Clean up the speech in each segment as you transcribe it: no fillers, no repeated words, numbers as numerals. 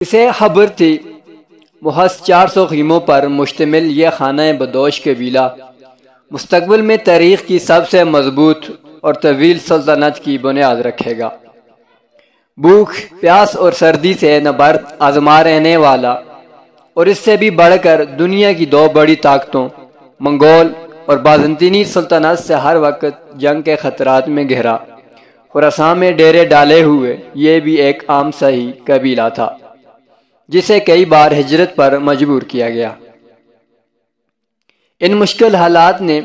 اسے خبر تھی محض 400 خیموں پر مشتمل یہ خانہ بدوش قبیلہ مستقبل میں تاریخ کی سب سے مضبوط اور طویل سلطنت کی بنیاد رکھے گا۔ بھوک، پیاس اور سردی سے نبرد آزما رہنے والا اور اس سے بھی بڑھ کر دنیا کی دو بڑی طاقتوں منگول اور بازنطینی سلطنت سے ہر وقت جنگ کے خطرات میں گھرا خراسان میں ڈیرے ڈالے ہوئے یہ بھی ایک عام سا ہی قبیلہ تھا جسے کئی بار ہجرت پر مجبور کیا گیا۔ ان مشکل حالات نے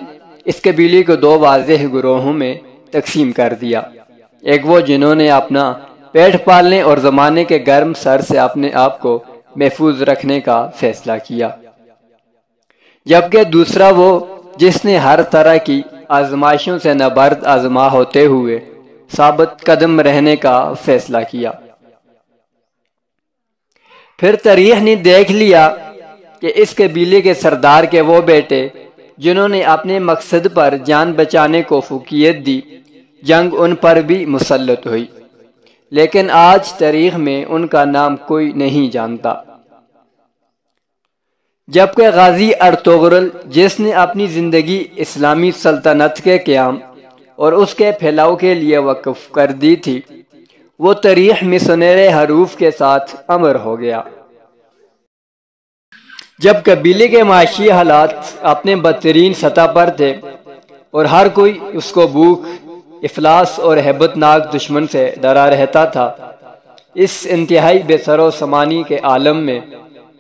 اس قبیلے کو دو واضح گروہوں میں تقسیم کر دیا، ایک وہ جنہوں نے اپنا پیٹ پالنے اور زمانے کے گرم سر سے اپنے آپ کو محفوظ رکھنے کا فیصلہ کیا، جبکہ دوسرا وہ جس نے ہر طرح کی آزمائشوں سے نبرد آزما ہوتے ہوئے ثابت قدم رہنے کا فیصلہ کیا۔ پھر تاریخ نے دیکھ لیا کہ اس قبیلے کے سردار کے وہ بیٹے جنہوں نے اپنے مقصد پر جان بچانے کو فوقیت دی، جنگ ان پر بھی مسلط ہوئی، لیکن آج تاریخ میں ان کا نام کوئی نہیں جانتا۔ جبکہ غازی ارطغرل جس نے اپنی زندگی اسلامی سلطنت کے قیام اور اس کے پھیلاؤ کے لیے وقف کر دی تھی، وہ تاریخ میں سنہرے حروف کے ساتھ امر ہو گیا۔ جب قبیلے کے معاشی حالات اپنے بدترین سطح پر تھے اور ہر کوئی اس کو بھوک، افلاس اور ہیبت ناک دشمن سے ڈرا رہتا تھا، اس انتہائی بے سر و سامانی کے عالم میں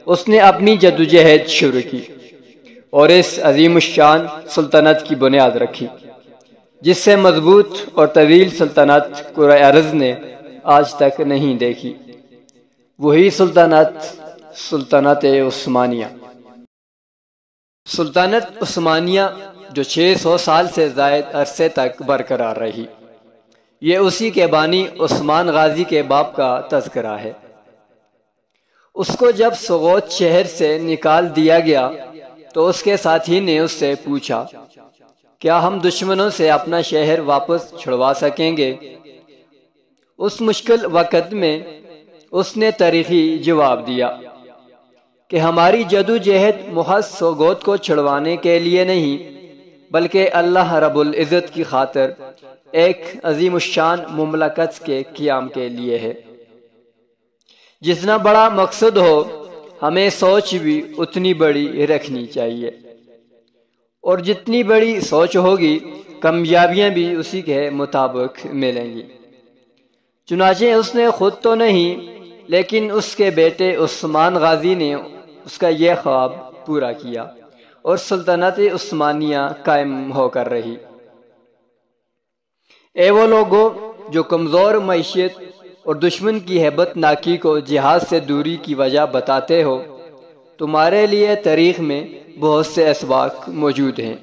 اس نے اپنی جدوجہد شروع کی اور اس عظیم الشان سلطنت کی بنیاد رکھی جس سے مضبوط اور طویل سلطنت کرۂ ارض نے آج تک نہیں دیکھی۔ وہی سلطنت عثمانیہ۔ سلطنت عثمانیہ جو 600 سال سے زائد عرصے تک برقرار رہی، یہ اسی کے بانی عثمان غازی کے باپ کا تذکرہ ہے۔ اس کو جب سغوت شہر سے نکال دیا گیا تو اس کے ساتھی نے اس سے پوچھا، کیا ہم دشمنوں سے اپنا شہر واپس چھڑوا سکیں گے؟ اس مشکل وقت میں اس نے تاریخی جواب دیا کہ ہماری جدوجہد محض سوگوت کو چھڑوانے کے لیے نہیں بلکہ اللہ رب العزت کی خاطر ایک عظیم الشان مملکت کے قیام کے لیے ہے۔ جتنا بڑا مقصد ہو ہمیں سوچ بھی اتنی بڑی رکھنی چاہیے، اور جتنی بڑی سوچ ہوگی کامیابیاں بھی اسی کے مطابق ملیں گی۔ چنانچہ اس نے خود تو نہیں لیکن اس کے بیٹے عثمان غازی نے اس کا یہ خواب پورا کیا اور سلطنت عثمانیہ قائم ہو کر رہی۔ اے وہ لوگوں جو کمزور معیشت اور دشمن کی ہیبت ناکی کو جہاد سے دوری کی وجہ بتاتے ہو، تمہارے لیے تاریخ میں بہت سے اسباق موجود ہیں